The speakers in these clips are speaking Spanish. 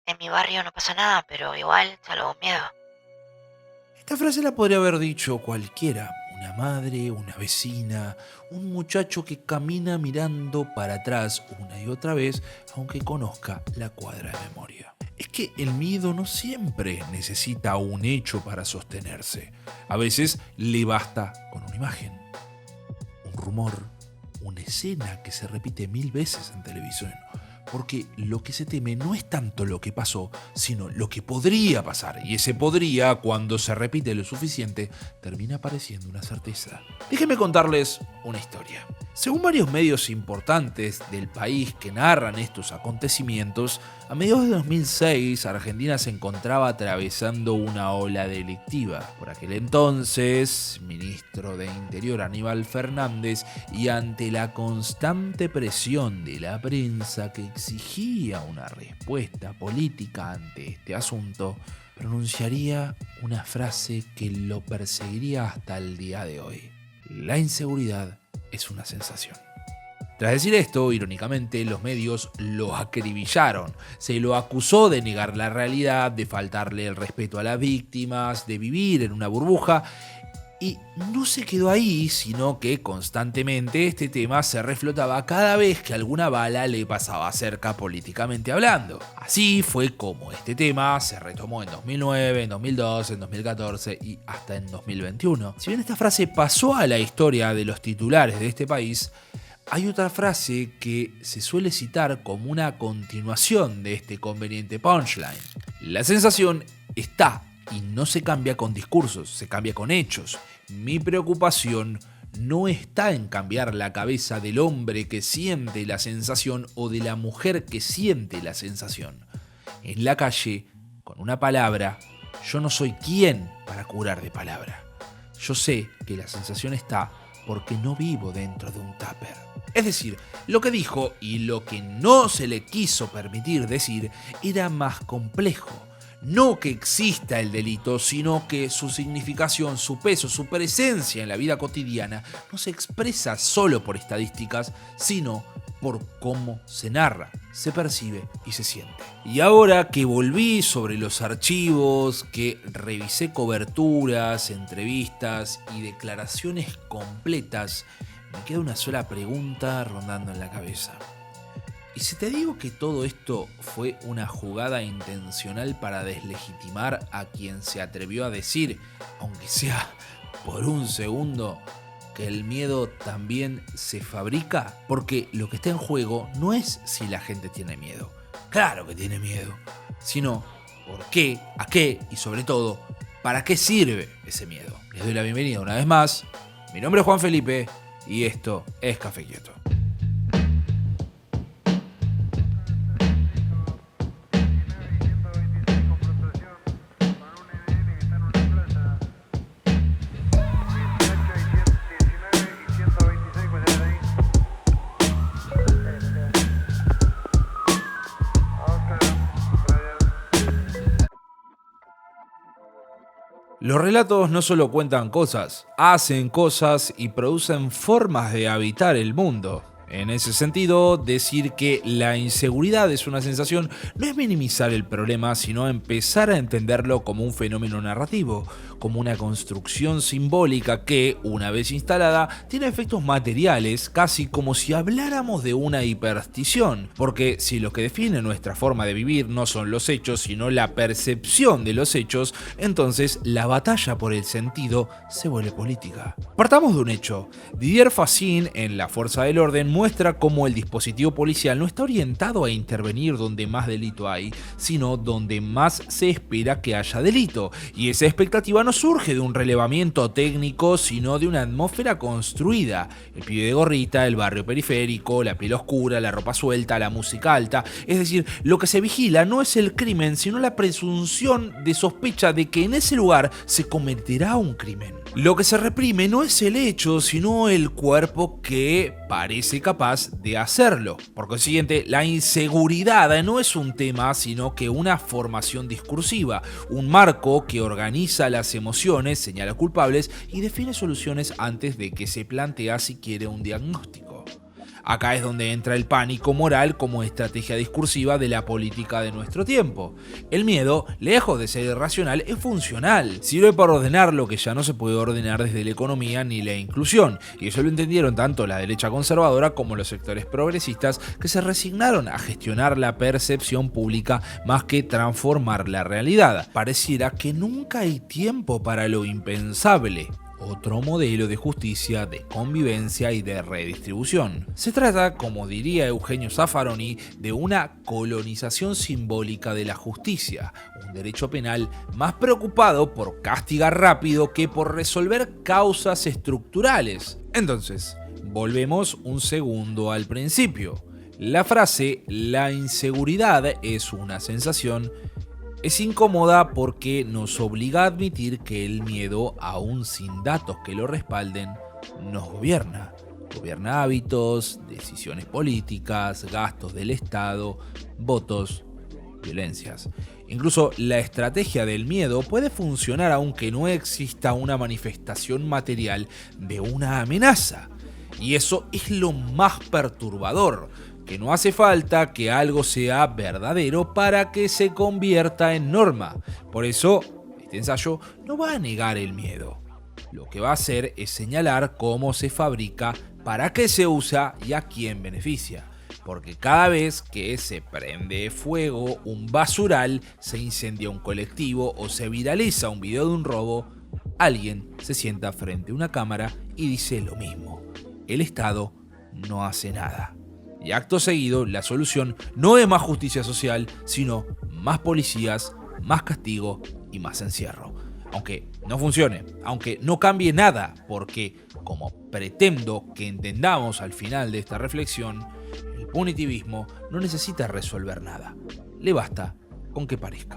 En mi barrio no pasa nada, pero igual salgo con miedo. Esta frase la podría haber dicho cualquiera, una madre, una vecina, un muchacho que camina mirando para atrás una y otra vez, aunque conozca la cuadra de memoria. Es que el miedo no siempre necesita un hecho para sostenerse. A veces le basta con una imagen, un rumor, una escena que se repite 1000 veces en televisión. Porque lo que se teme no es tanto lo que pasó, sino lo que podría pasar. Y ese podría, cuando se repite lo suficiente, termina pareciendo una certeza. Déjenme contarles una historia. Según varios medios importantes del país que narran estos acontecimientos, a mediados de 2006 Argentina se encontraba atravesando una ola delictiva. Por aquel entonces, ministro de Interior Aníbal Fernández, y ante la constante presión de la prensa que exigía una respuesta política ante este asunto, pronunciaría una frase que lo perseguiría hasta el día de hoy. La inseguridad es una sensación. Tras decir esto, irónicamente, los medios lo acribillaron. Se lo acusó de negar la realidad, de faltarle el respeto a las víctimas, de vivir en una burbuja. Y no se quedó ahí, sino que constantemente este tema se reflotaba cada vez que alguna bala le pasaba cerca políticamente hablando. Así fue como este tema se retomó en 2009, en 2012, en 2014 y hasta en 2021. Si bien esta frase pasó a la historia de los titulares de este país, hay otra frase que se suele citar como una continuación de este conveniente punchline. La sensación está y no se cambia con discursos, se cambia con hechos. Mi preocupación no está en cambiar la cabeza del hombre que siente la sensación o de la mujer que siente la sensación. En la calle, con una palabra, yo no soy quien para curar de palabra. Yo sé que la sensación está porque no vivo dentro de un tupper. Es decir, lo que dijo y lo que no se le quiso permitir decir era más complejo. No que exista el delito, sino que su significación, su peso, su presencia en la vida cotidiana no se expresa solo por estadísticas, sino por cómo se narra, se percibe y se siente. Y ahora que volví sobre los archivos, que revisé coberturas, entrevistas y declaraciones completas, me queda una sola pregunta rondando en la cabeza. ¿Y si te digo que todo esto fue una jugada intencional para deslegitimar a quien se atrevió a decir, aunque sea por un segundo, que el miedo también se fabrica? Porque lo que está en juego no es si la gente tiene miedo. Claro que tiene miedo. Sino por qué, a qué y sobre todo, para qué sirve ese miedo. Les doy la bienvenida una vez más. Mi nombre es Juan Felipe y esto es Café Quieto. Los relatos no solo cuentan cosas, hacen cosas y producen formas de habitar el mundo. En ese sentido, decir que la inseguridad es una sensación no es minimizar el problema, sino empezar a entenderlo como un fenómeno narrativo, como una construcción simbólica que, una vez instalada, tiene efectos materiales, casi como si habláramos de una hiperstición. Porque si lo que define nuestra forma de vivir no son los hechos, sino la percepción de los hechos, entonces la batalla por el sentido se vuelve política. Partamos de un hecho. Didier Fassin, en La Fuerza del Orden, muestra cómo el dispositivo policial no está orientado a intervenir donde más delito hay, sino donde más se espera que haya delito. Y esa expectativa no surge de un relevamiento técnico, sino de una atmósfera construida. El pibe de gorrita, el barrio periférico, la piel oscura, la ropa suelta, la música alta. Es decir, lo que se vigila no es el crimen, sino la presunción de sospecha de que en ese lugar se cometerá un crimen. Lo que se reprime no es el hecho, sino el cuerpo que parece capaz de hacerlo. Por consiguiente, la inseguridad no es un tema, sino que una formación discursiva, un marco que organiza las emociones, señala culpables y define soluciones antes de que se plantea siquiera un diagnóstico. Acá es donde entra el pánico moral como estrategia discursiva de la política de nuestro tiempo. El miedo, lejos de ser irracional, es funcional. Sirve para ordenar lo que ya no se puede ordenar desde la economía ni la inclusión. Y eso lo entendieron tanto la derecha conservadora como los sectores progresistas, que se resignaron a gestionar la percepción pública más que transformar la realidad. Pareciera que nunca hay tiempo para lo impensable. Otro modelo de justicia, de convivencia y de redistribución. Se trata, como diría Eugenio Zaffaroni, de una colonización simbólica de la justicia, un derecho penal más preocupado por castigar rápido que por resolver causas estructurales. Entonces, volvemos un segundo al principio. La frase "la inseguridad es una sensación" es incómoda porque nos obliga a admitir que el miedo, aún sin datos que lo respalden, nos gobierna. Gobierna hábitos, decisiones políticas, gastos del Estado, votos, violencias. Incluso la estrategia del miedo puede funcionar aunque no exista una manifestación material de una amenaza. Y eso es lo más perturbador, que no hace falta que algo sea verdadero para que se convierta en norma. Por eso, este ensayo no va a negar el miedo. Lo que va a hacer es señalar cómo se fabrica, para qué se usa y a quién beneficia. Porque cada vez que se prende fuego un basural, se incendia un colectivo o se viraliza un video de un robo, alguien se sienta frente a una cámara y dice lo mismo: el Estado no hace nada. Y acto seguido, la solución no es más justicia social, sino más policías, más castigo y más encierro. Aunque no funcione, aunque no cambie nada, porque, como pretendo que entendamos al final de esta reflexión, el punitivismo no necesita resolver nada. Le basta con que parezca.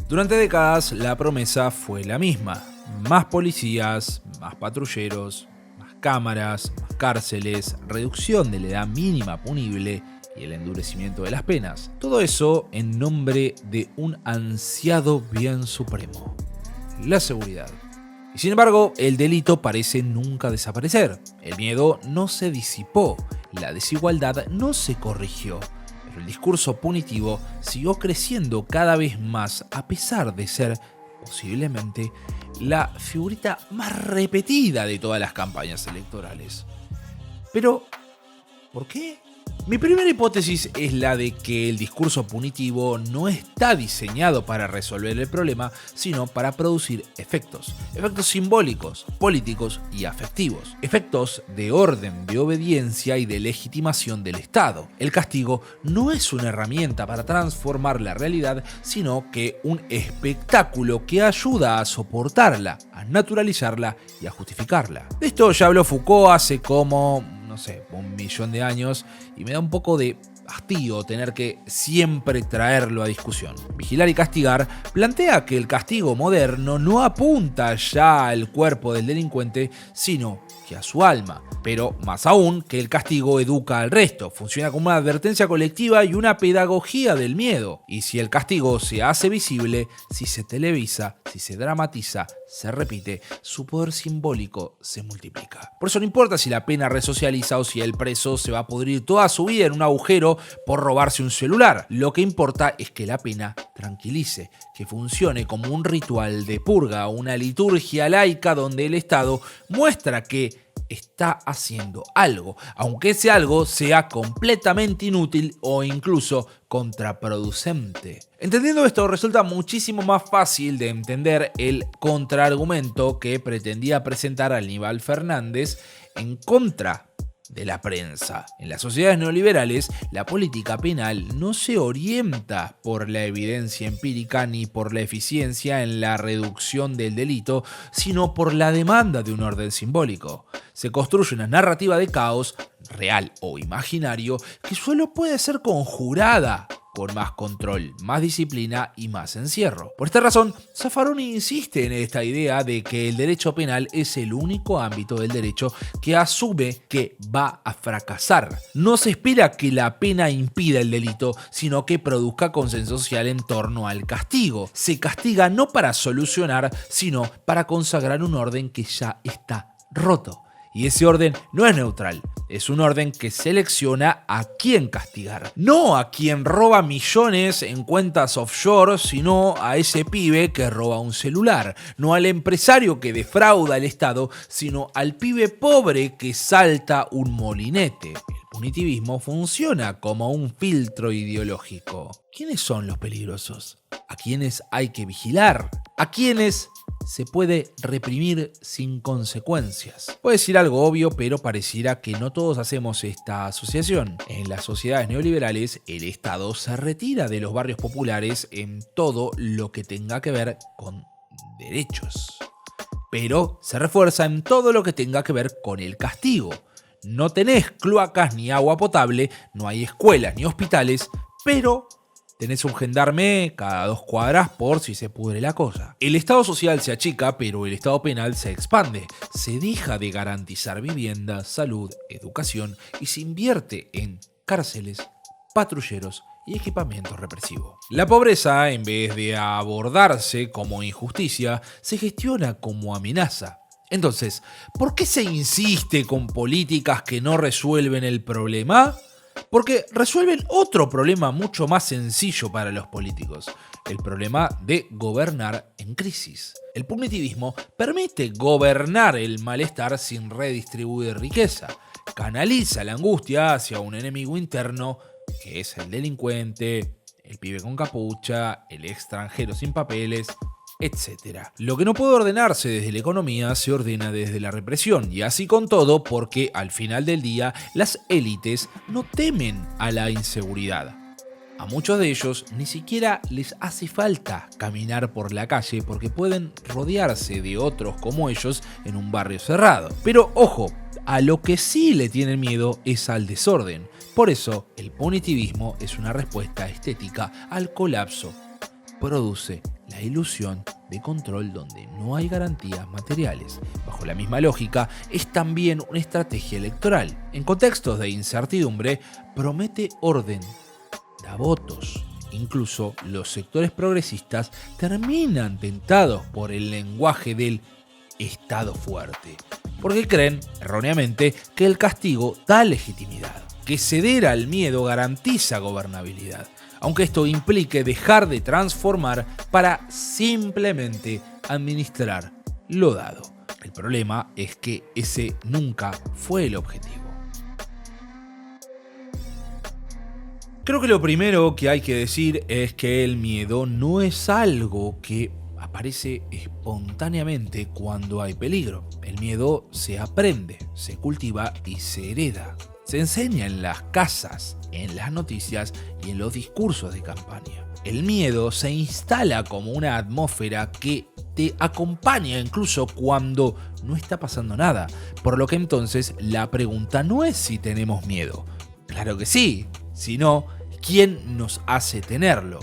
Durante décadas, la promesa fue la misma: más policías, más patrulleros, cámaras, más cárceles, reducción de la edad mínima punible y el endurecimiento de las penas. Todo eso en nombre de un ansiado bien supremo: la seguridad. Y sin embargo, el delito parece nunca desaparecer. El miedo no se disipó, la desigualdad no se corrigió, pero el discurso punitivo siguió creciendo cada vez más, a pesar de ser posiblemente la figurita más repetida de todas las campañas electorales. Pero, ¿por qué? Mi primera hipótesis es la de que el discurso punitivo no está diseñado para resolver el problema, sino para producir efectos. Efectos simbólicos, políticos y afectivos. Efectos de orden, de obediencia y de legitimación del Estado. El castigo no es una herramienta para transformar la realidad, sino que un espectáculo que ayuda a soportarla, a naturalizarla y a justificarla. De esto ya habló Foucault hace como, no sé, 1.000.000 de años, y me da un poco de hastío tener que siempre traerlo a discusión. Vigilar y castigar plantea que el castigo moderno no apunta ya al cuerpo del delincuente, sino que a su alma. Pero más aún, que el castigo educa al resto, funciona como una advertencia colectiva y una pedagogía del miedo. Y si el castigo se hace visible, si se televisa, si se dramatiza, se repite, su poder simbólico se multiplica. Por eso no importa si la pena resocializa o si el preso se va a pudrir toda su vida en un agujero por robarse un celular. Lo que importa es que la pena tranquilice, que funcione como un ritual de purga, una liturgia laica donde el Estado muestra que está haciendo algo, aunque ese algo sea completamente inútil o incluso contraproducente. Entendiendo esto, resulta muchísimo más fácil de entender el contraargumento que pretendía presentar Aníbal Fernández en contra de la prensa. En las sociedades neoliberales, la política penal no se orienta por la evidencia empírica ni por la eficiencia en la reducción del delito, sino por la demanda de un orden simbólico. Se construye una narrativa de caos, real o imaginario, que solo puede ser conjurada por más control, más disciplina y más encierro. Por esta razón, Zaffaroni insiste en esta idea de que el derecho penal es el único ámbito del derecho que asume que va a fracasar. No se espera que la pena impida el delito, sino que produzca consenso social en torno al castigo. Se castiga no para solucionar, sino para consagrar un orden que ya está roto. Y ese orden no es neutral, es un orden que selecciona a quién castigar. No a quien roba millones en cuentas offshore, sino a ese pibe que roba un celular. No al empresario que defrauda al Estado, sino al pibe pobre que salta un molinete. El punitivismo funciona como un filtro ideológico. ¿Quiénes son los peligrosos? ¿A quiénes hay que vigilar? ¿A quiénes se puede reprimir sin consecuencias? Puede decir algo obvio, pero pareciera que no todos hacemos esta asociación. En las sociedades neoliberales, el Estado se retira de los barrios populares en todo lo que tenga que ver con derechos, pero se refuerza en todo lo que tenga que ver con el castigo. No tenés cloacas ni agua potable, no hay escuelas ni hospitales, pero tenés un gendarme cada 2 cuadras por si se pudre la cosa. El Estado social se achica, pero el Estado penal se expande. Se deja de garantizar vivienda, salud, educación y se invierte en cárceles, patrulleros y equipamiento represivo. La pobreza, en vez de abordarse como injusticia, se gestiona como amenaza. Entonces, ¿por qué se insiste con políticas que no resuelven el problema? Porque resuelven otro problema mucho más sencillo para los políticos, el problema de gobernar en crisis. El punitivismo permite gobernar el malestar sin redistribuir riqueza, canaliza la angustia hacia un enemigo interno que es el delincuente, el pibe con capucha, el extranjero sin papeles, etc. Lo que no puede ordenarse desde la economía se ordena desde la represión, y así con todo, porque al final del día las élites no temen a la inseguridad. A muchos de ellos ni siquiera les hace falta caminar por la calle porque pueden rodearse de otros como ellos en un barrio cerrado. Pero ojo, a lo que sí le tienen miedo es al desorden. Por eso el punitivismo es una respuesta estética al colapso. Produce la ilusión de control donde no hay garantías materiales. Bajo la misma lógica, es también una estrategia electoral. En contextos de incertidumbre, promete orden, da votos. Incluso los sectores progresistas terminan tentados por el lenguaje del Estado fuerte, porque creen, erróneamente, que el castigo da legitimidad, que ceder al miedo garantiza gobernabilidad, aunque esto implique dejar de transformar para simplemente administrar lo dado. El problema es que ese nunca fue el objetivo. Creo que lo primero que hay que decir es que el miedo no es algo que aparece espontáneamente cuando hay peligro. El miedo se aprende, se cultiva y se hereda. Se enseña en las casas, en las noticias y en los discursos de campaña. El miedo se instala como una atmósfera que te acompaña incluso cuando no está pasando nada. Por lo que entonces la pregunta no es si tenemos miedo. Claro que sí, sino quién nos hace tenerlo,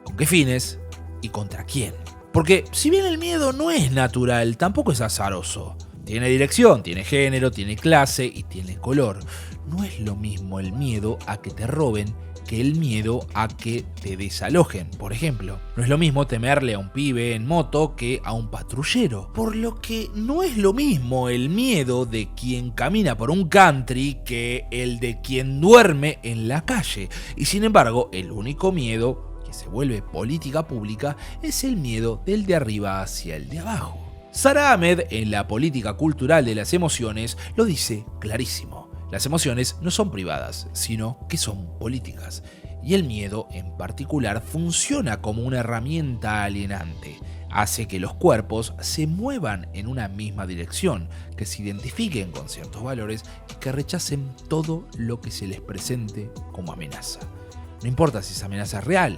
con qué fines y contra quién. Porque si bien el miedo no es natural, tampoco es azaroso. Tiene dirección, tiene género, tiene clase y tiene color. No es lo mismo el miedo a que te roben que el miedo a que te desalojen, por ejemplo. No es lo mismo temerle a un pibe en moto que a un patrullero. Por lo que no es lo mismo el miedo de quien camina por un country que el de quien duerme en la calle. Y sin embargo, el único miedo que se vuelve política pública es el miedo del de arriba hacia el de abajo. Sara Ahmed, en La política cultural de las emociones, lo dice clarísimo. Las emociones no son privadas, sino que son políticas. Y el miedo, en particular, funciona como una herramienta alienante. Hace que los cuerpos se muevan en una misma dirección, que se identifiquen con ciertos valores y que rechacen todo lo que se les presente como amenaza. No importa si esa amenaza es real,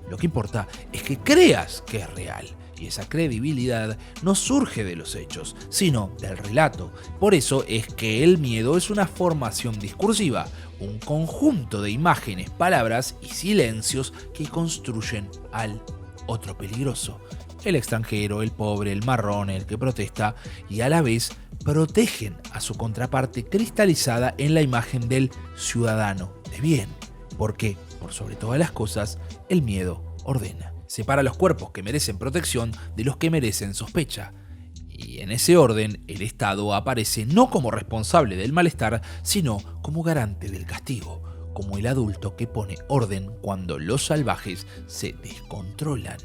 lo que importa es que creas que es real. Y esa credibilidad no surge de los hechos, sino del relato. Por eso es que el miedo es una formación discursiva, un conjunto de imágenes, palabras y silencios que construyen al otro peligroso. El extranjero, el pobre, el marrón, el que protesta, y a la vez protegen a su contraparte cristalizada en la imagen del ciudadano de bien. Porque, por sobre todas las cosas, el miedo ordena. Separa los cuerpos que merecen protección de los que merecen sospecha. Y En ese orden, el Estado aparece no como responsable del malestar, sino como garante del castigo, como el adulto que pone orden cuando los salvajes se descontrolan.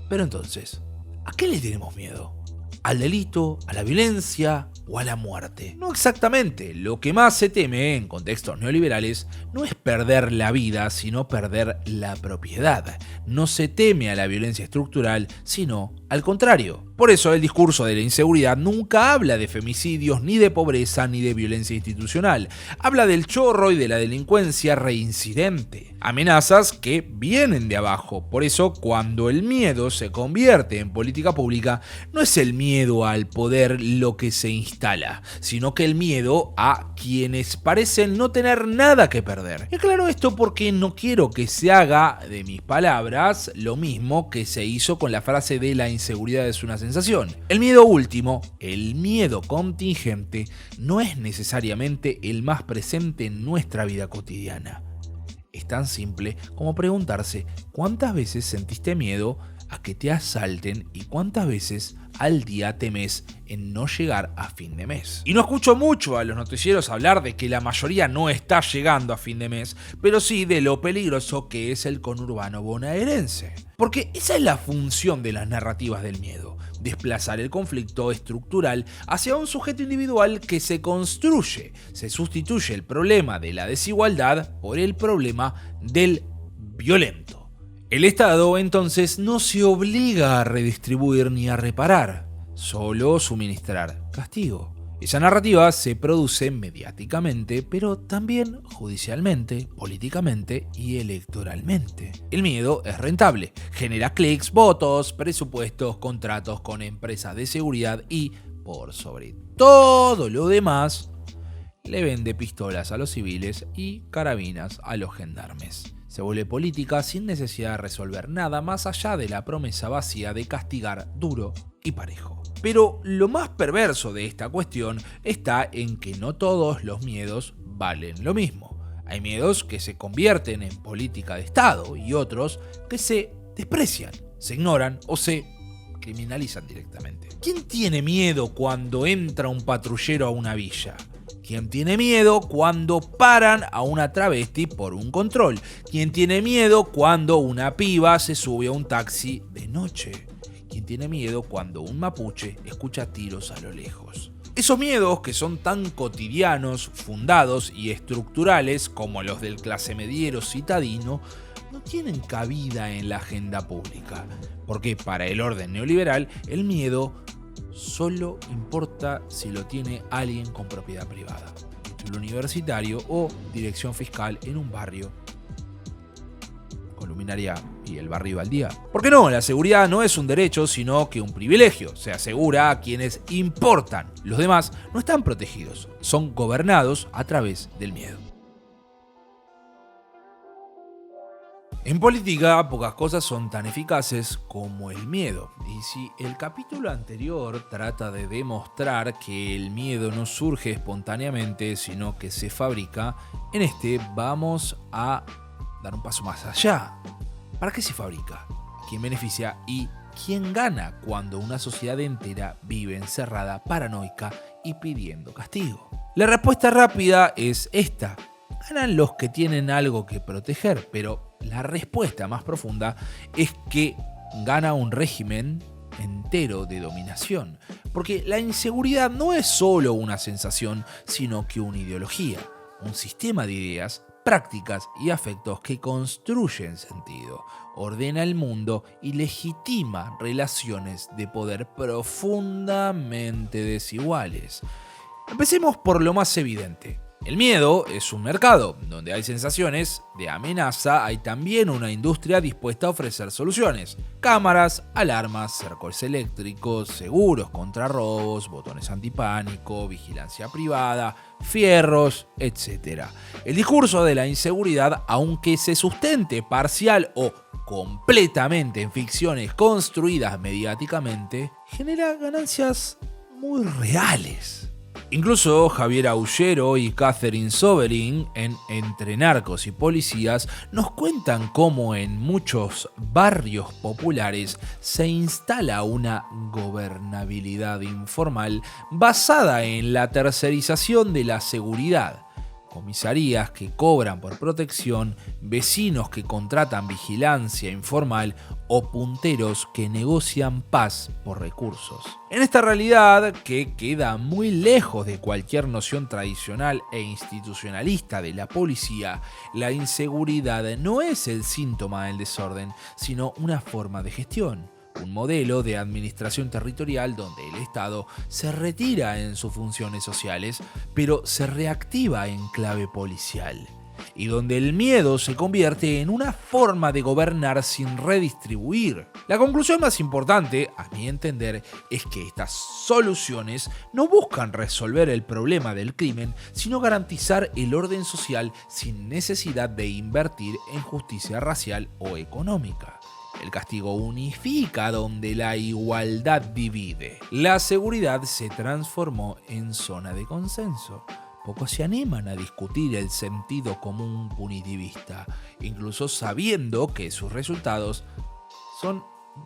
Pero entonces, ¿a qué le tenemos miedo? ¿Al delito, a la violencia o a la muerte? No exactamente. Lo que más se teme en contextos neoliberales no es perder la vida, sino perder la propiedad. No se teme a la violencia estructural, sino al contrario. Por eso el discurso de la inseguridad nunca habla de femicidios, ni de pobreza, ni de violencia institucional. Habla del chorro y de la delincuencia reincidente. Amenazas que vienen de abajo. Por eso, cuando el miedo se convierte en política pública, no es el miedo al poder lo que se instala, sino que el miedo a quienes parecen no tener nada que perder. Y aclaro esto porque no quiero que se haga de mis palabras lo mismo que se hizo con la frase de la inseguridad es una sensación. El miedo último, el miedo contingente, no es necesariamente el más presente en nuestra vida cotidiana. Es tan simple como preguntarse cuántas veces sentiste miedo a que te asalten y cuántas veces al día temes en no llegar a fin de mes. Y no escucho mucho a los noticieros hablar de que la mayoría no está llegando a fin de mes, pero sí de lo peligroso que es el conurbano bonaerense. Porque esa es la función de las narrativas del miedo: desplazar el conflicto estructural hacia un sujeto individual que se construye. Se sustituye el problema de la desigualdad por el problema del violento. El Estado, entonces, no se obliga a redistribuir ni a reparar, solo suministrar castigo. Esa narrativa se produce mediáticamente, pero también judicialmente, políticamente y electoralmente. El miedo es rentable, genera clics, votos, presupuestos, contratos con empresas de seguridad y, por sobre todo lo demás, le vende pistolas a los civiles y carabinas a los gendarmes. Se vuelve política sin necesidad de resolver nada más allá de la promesa vacía de castigar duro y parejo. Pero lo más perverso de esta cuestión está en que no todos los miedos valen lo mismo. Hay miedos que se convierten en política de Estado y otros que se desprecian, se ignoran o se criminalizan directamente. ¿Quién tiene miedo cuando entra un patrullero a una villa? ¿Quién tiene miedo cuando paran a una travesti por un control? ¿Quién tiene miedo cuando una piba se sube a un taxi de noche? ¿Quién tiene miedo cuando un mapuche escucha tiros a lo lejos? Esos miedos que son tan cotidianos, fundados y estructurales como los del clasemediero citadino, no tienen cabida en la agenda pública, porque para el orden neoliberal el miedo solo importa si lo tiene alguien con propiedad privada, título universitario o dirección fiscal en un barrio con luminaria y el barrio al día. ¿Por qué no? La seguridad no es un derecho, sino que un privilegio. Se asegura a quienes importan. Los demás no están protegidos, son gobernados a través del miedo. En política, pocas cosas son tan eficaces como el miedo. Y si el capítulo anterior trata de demostrar que el miedo no surge espontáneamente, sino que se fabrica, en este vamos a dar un paso más allá. ¿Para qué se fabrica? ¿Quién beneficia y quién gana cuando una sociedad entera vive encerrada, paranoica y pidiendo castigo? La respuesta rápida es esta: ganan los que tienen algo que proteger, pero la respuesta más profunda es que gana un régimen entero de dominación, porque la inseguridad no es solo una sensación, sino que una ideología, un sistema de ideas, prácticas y afectos que construyen sentido, ordena el mundo y legitima relaciones de poder profundamente desiguales. Empecemos por lo más evidente. El miedo es un mercado. Donde hay sensaciones de amenaza, hay también una industria dispuesta a ofrecer soluciones. Cámaras, alarmas, cercos eléctricos, seguros contra robos, botones antipánico, vigilancia privada, fierros, etc. El discurso de la inseguridad, aunque se sustente parcial o completamente en ficciones construidas mediáticamente, genera ganancias muy reales. Incluso Javier Aullero y Catherine Soverin en Entre narcos y policías nos cuentan cómo en muchos barrios populares se instala una gobernabilidad informal basada en la tercerización de la seguridad. Comisarías que cobran por protección, vecinos que contratan vigilancia informal o punteros que negocian paz por recursos. En esta realidad, que queda muy lejos de cualquier noción tradicional e institucionalista de la policía, la inseguridad no es el síntoma del desorden, sino una forma de gestión. Un modelo de administración territorial donde el Estado se retira en sus funciones sociales, pero se reactiva en clave policial. Y donde el miedo se convierte en una forma de gobernar sin redistribuir. La conclusión más importante, a mi entender, es que estas soluciones no buscan resolver el problema del crimen, sino garantizar el orden social sin necesidad de invertir en justicia racial o económica. El castigo unifica donde la igualdad divide. La seguridad se transformó en zona de consenso. Pocos se animan a discutir el sentido común punitivista, incluso sabiendo que sus resultados son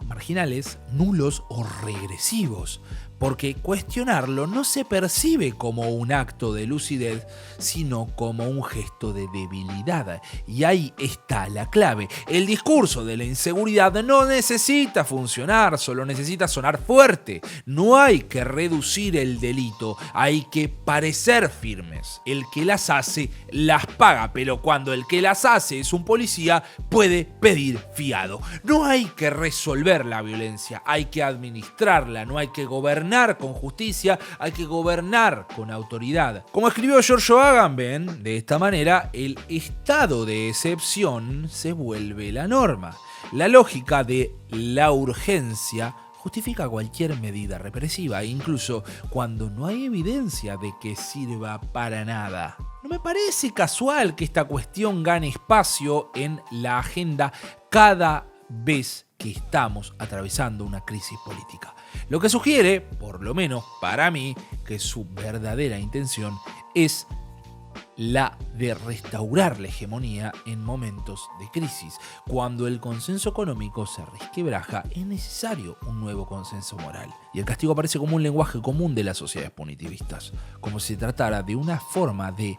marginales, nulos o regresivos, porque cuestionarlo no se percibe como un acto de lucidez, sino como un gesto de debilidad. Y ahí está la clave. El discurso de la inseguridad no necesita funcionar, solo necesita sonar fuerte. No hay que reducir el delito, hay que parecer firmes. El que las hace, las paga, pero cuando el que las hace es un policía, puede pedir fiado. No hay que resolver la violencia, hay que administrarla, no hay que gobernar con justicia, hay que gobernar con autoridad. Como escribió Giorgio Agamben, de esta manera, el estado de excepción se vuelve la norma. La lógica de la urgencia justifica cualquier medida represiva, incluso cuando no hay evidencia de que sirva para nada. No me parece casual que esta cuestión gane espacio en la agenda cada vez que estamos atravesando una crisis política. Lo que sugiere, por lo menos para mí, que su verdadera intención es la de restaurar la hegemonía en momentos de crisis. Cuando el consenso económico se resquebraja, es necesario un nuevo consenso moral. Y el castigo aparece como un lenguaje común de las sociedades punitivistas, como si se tratara de una forma de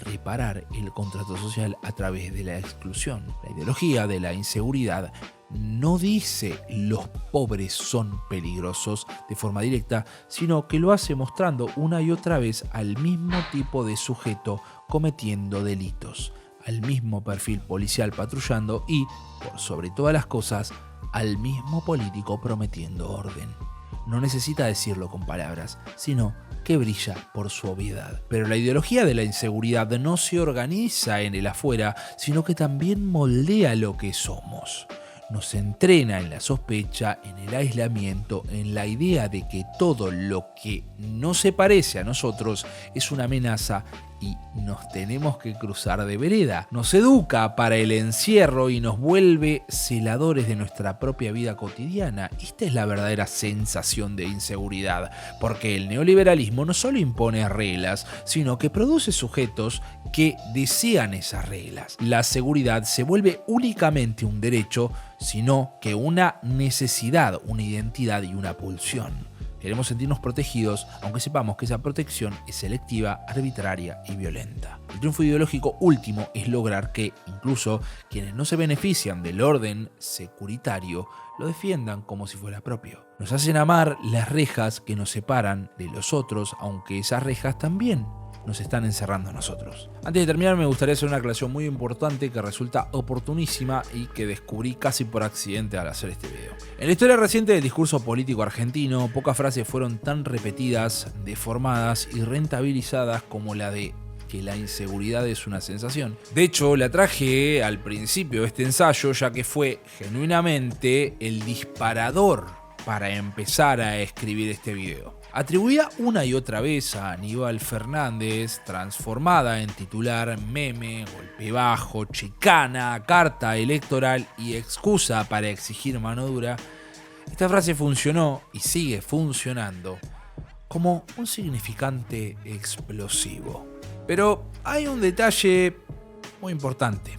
reparar el contrato social a través de la exclusión. La ideología de la inseguridad no dice los pobres son peligrosos de forma directa, sino que lo hace mostrando una y otra vez al mismo tipo de sujeto cometiendo delitos, al mismo perfil policial patrullando y, por sobre todas las cosas, al mismo político prometiendo orden. No necesita decirlo con palabras, sino que brilla por su obviedad. Pero la ideología de la inseguridad no se organiza en el afuera, sino que también moldea lo que somos. Nos entrena en la sospecha, en el aislamiento, en la idea de que todo lo que no se parece a nosotros es una amenaza y nos tenemos que cruzar de vereda. Nos educa para el encierro y nos vuelve celadores de nuestra propia vida cotidiana. Esta es la verdadera sensación de inseguridad, porque el neoliberalismo no solo impone reglas, sino que produce sujetos que desean esas reglas. La seguridad se vuelve únicamente un derecho, sino que una necesidad, una identidad y una pulsión. Queremos sentirnos protegidos, aunque sepamos que esa protección es selectiva, arbitraria y violenta. El triunfo ideológico último es lograr que, incluso quienes no se benefician del orden securitario, lo defiendan como si fuera propio. Nos hacen amar las rejas que nos separan de los otros, aunque esas rejas también nos están encerrando a nosotros. Antes de terminar, me gustaría hacer una aclaración muy importante que resulta oportunísima y que descubrí casi por accidente al hacer este video. En la historia reciente del discurso político argentino, pocas frases fueron tan repetidas, deformadas y rentabilizadas como la de que la inseguridad es una sensación. De hecho, la traje al principio de este ensayo, ya que fue genuinamente el disparador para empezar a escribir este video. Atribuida una y otra vez a Aníbal Fernández, transformada en titular, meme, golpe bajo, chicana, carta electoral y excusa para exigir mano dura, esta frase funcionó y sigue funcionando como un significante explosivo. Pero hay un detalle muy importante.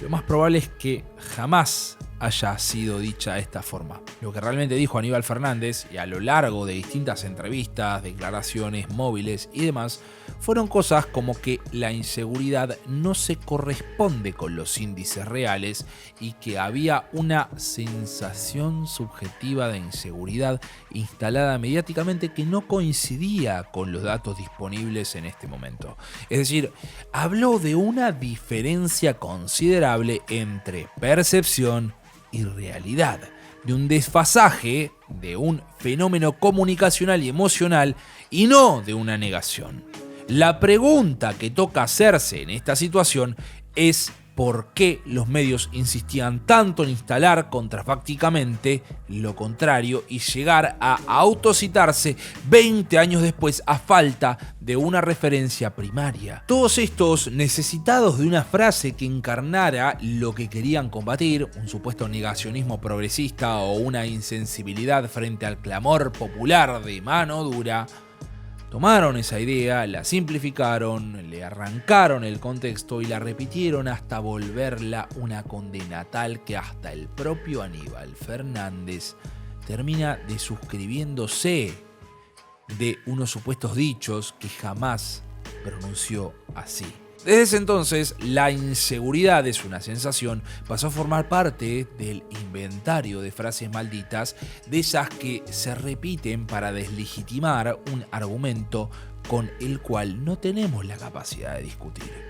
Lo más probable es que jamás haya sido dicha de esta forma. Lo que realmente dijo Aníbal Fernández, y a lo largo de distintas entrevistas, declaraciones móviles y demás, fueron cosas como que la inseguridad no se corresponde con los índices reales y que había una sensación subjetiva de inseguridad instalada mediáticamente que no coincidía con los datos disponibles en este momento. Es decir, habló de una diferencia considerable entre percepción y realidad, de un desfasaje, de un fenómeno comunicacional y emocional y no de una negación. La pregunta que toca hacerse en esta situación es por qué los medios insistían tanto en instalar contrafácticamente lo contrario y llegar a autocitarse 20 años después a falta de una referencia primaria. Todos estos necesitados de una frase que encarnara lo que querían combatir, un supuesto negacionismo progresista o una insensibilidad frente al clamor popular de mano dura, tomaron esa idea, la simplificaron, le arrancaron el contexto y la repitieron hasta volverla una condena tal que hasta el propio Aníbal Fernández termina desuscribiéndose de unos supuestos dichos que jamás pronunció así. Desde ese entonces, la inseguridad es una sensación, pasó a formar parte del inventario de frases malditas, de esas que se repiten para deslegitimar un argumento con el cual no tenemos la capacidad de discutir.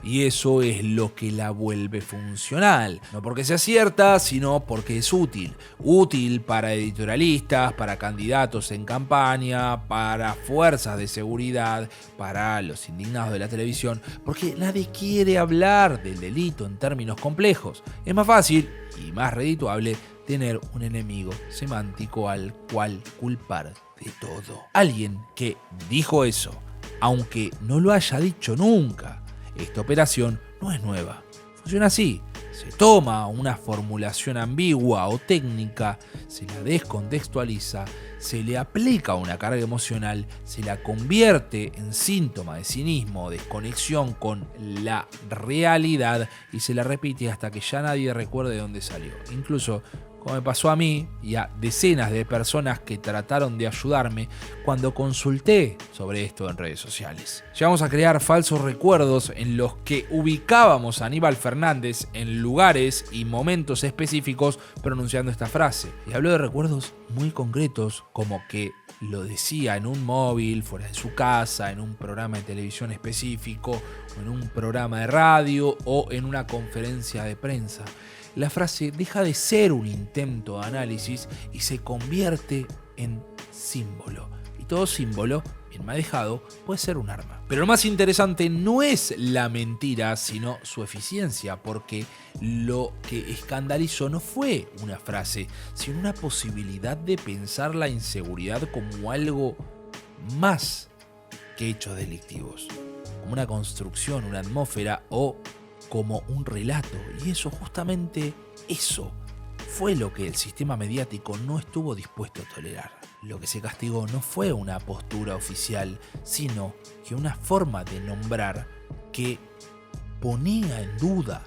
Y eso es lo que la vuelve funcional. No porque sea cierta, sino porque es útil. Útil para editorialistas, para candidatos en campaña, para fuerzas de seguridad, para los indignados de la televisión, porque nadie quiere hablar del delito en términos complejos. Es más fácil y más redituable tener un enemigo semántico al cual culpar de todo. Alguien que dijo eso, aunque no lo haya dicho nunca. Esta operación no es nueva. Funciona así. Se toma una formulación ambigua o técnica, se la descontextualiza, se le aplica una carga emocional, se la convierte en síntoma de cinismo o desconexión con la realidad y se la repite hasta que ya nadie recuerde de dónde salió. Incluso, como me pasó a mí y a decenas de personas que trataron de ayudarme cuando consulté sobre esto en redes sociales. Llegamos a crear falsos recuerdos en los que ubicábamos a Aníbal Fernández en lugares y momentos específicos pronunciando esta frase. Y habló de recuerdos muy concretos, como que lo decía en un móvil, fuera de su casa, en un programa de televisión específico, o en un programa de radio o en una conferencia de prensa. La frase deja de ser un intento de análisis y se convierte en símbolo. Y todo símbolo, bien manejado, puede ser un arma. Pero lo más interesante no es la mentira, sino su eficiencia, porque lo que escandalizó no fue una frase, sino una posibilidad de pensar la inseguridad como algo más que hechos delictivos, como una construcción, una atmósfera o como un relato. Y justamente eso fue lo que el sistema mediático no estuvo dispuesto a tolerar. Lo que se castigó no fue una postura oficial, sino que una forma de nombrar que ponía en duda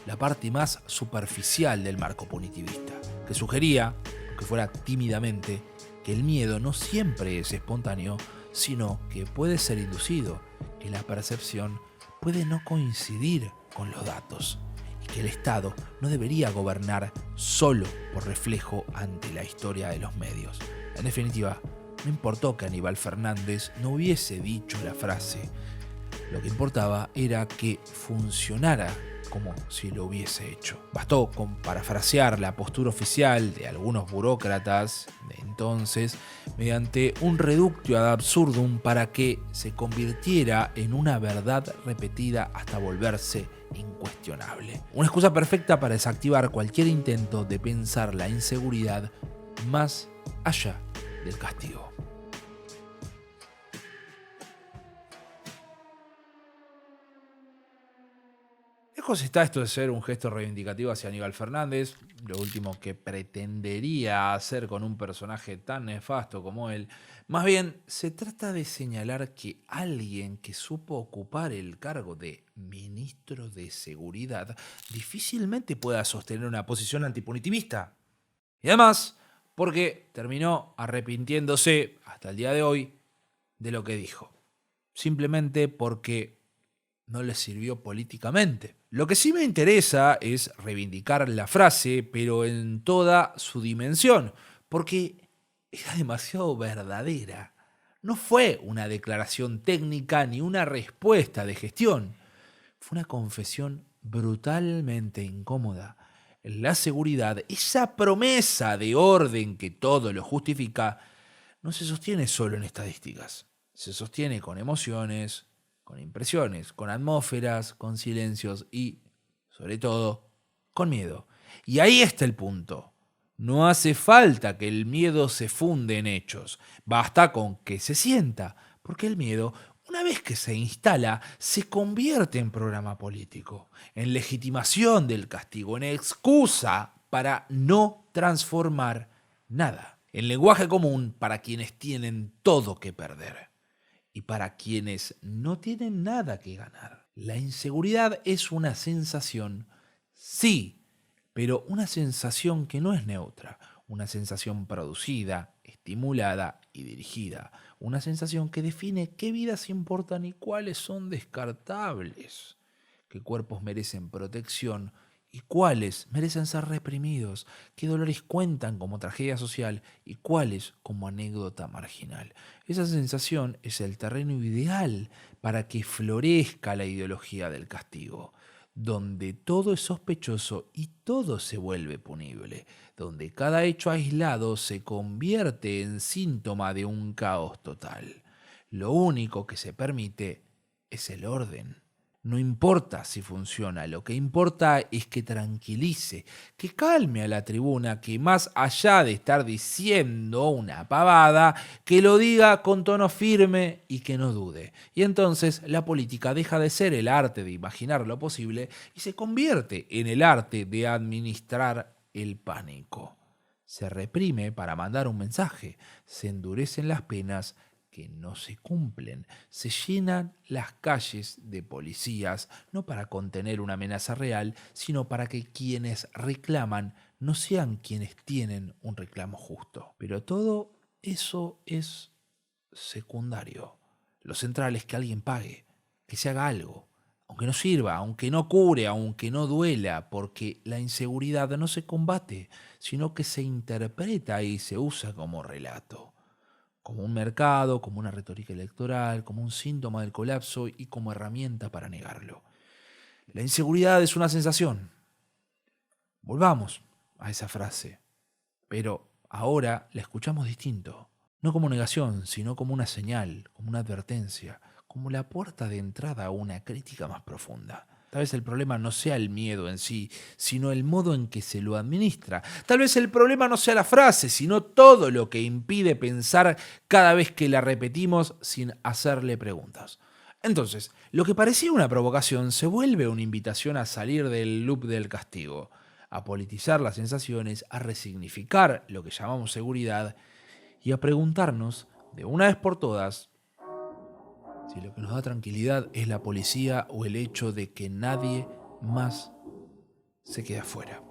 la parte más superficial del marco punitivista, que sugería, aunque fuera tímidamente, que el miedo no siempre es espontáneo, sino que puede ser inducido, que la percepción puede no coincidir con los datos y que el Estado no debería gobernar solo por reflejo ante la historia de los medios. En definitiva, no importó que Aníbal Fernández no hubiese dicho la frase, lo que importaba era que funcionara como si lo hubiese hecho. Bastó con parafrasear la postura oficial de algunos burócratas de entonces mediante un reductio ad absurdum para que se convirtiera en una verdad repetida hasta volverse incuestionable. Una excusa perfecta para desactivar cualquier intento de pensar la inseguridad más allá del castigo. Lejos está esto de ser un gesto reivindicativo hacia Aníbal Fernández, lo último que pretendería hacer con un personaje tan nefasto como él. Más bien, se trata de señalar que alguien que supo ocupar el cargo de ministro de Seguridad difícilmente pueda sostener una posición antipunitivista. Y además, porque terminó arrepintiéndose hasta el día de hoy de lo que dijo. Simplemente porque no le sirvió políticamente. Lo que sí me interesa es reivindicar la frase, pero en toda su dimensión, porque era demasiado verdadera. No fue una declaración técnica ni una respuesta de gestión. Fue una confesión brutalmente incómoda. La seguridad, esa promesa de orden que todo lo justifica, no se sostiene solo en estadísticas. Se sostiene con emociones, con impresiones, con atmósferas, con silencios y, sobre todo, con miedo. Y ahí está el punto. No hace falta que el miedo se funde en hechos. Basta con que se sienta, porque el miedo, una vez que se instala, se convierte en programa político, en legitimación del castigo, en excusa para no transformar nada, en lenguaje común para quienes tienen todo que perder y para quienes no tienen nada que ganar. La inseguridad es una sensación, sí, pero una sensación que no es neutra, una sensación producida, estimulada y dirigida, una sensación que define qué vidas importan y cuáles son descartables, qué cuerpos merecen protección y cuáles merecen ser reprimidos, qué dolores cuentan como tragedia social y cuáles como anécdota marginal. Esa sensación es el terreno ideal para que florezca la ideología del castigo, donde todo es sospechoso y todo se vuelve punible, donde cada hecho aislado se convierte en síntoma de un caos total. Lo único que se permite es el orden. No importa si funciona, lo que importa es que tranquilice, que calme a la tribuna, que más allá de estar diciendo una pavada, que lo diga con tono firme y que no dude. Y entonces la política deja de ser el arte de imaginar lo posible y se convierte en el arte de administrar el pánico. Se reprime para mandar un mensaje, se endurecen las penas que no se cumplen. Se llenan las calles de policías, no para contener una amenaza real, sino para que quienes reclaman no sean quienes tienen un reclamo justo. Pero todo eso es secundario. Lo central es que alguien pague, que se haga algo, aunque no sirva, aunque no cure, aunque no duela, porque la inseguridad no se combate, sino que se interpreta y se usa como relato, como un mercado, como una retórica electoral, como un síntoma del colapso y como herramienta para negarlo. La inseguridad es una sensación. Volvamos a esa frase, pero ahora la escuchamos distinto, no como negación, sino como una señal, como una advertencia, como la puerta de entrada a una crítica más profunda. Tal vez el problema no sea el miedo en sí, sino el modo en que se lo administra. Tal vez el problema no sea la frase, sino todo lo que impide pensar cada vez que la repetimos sin hacerle preguntas. Entonces, lo que parecía una provocación se vuelve una invitación a salir del loop del castigo, a politizar las sensaciones, a resignificar lo que llamamos seguridad y a preguntarnos, de una vez por todas, si lo que nos da tranquilidad es la policía o el hecho de que nadie más se quede afuera.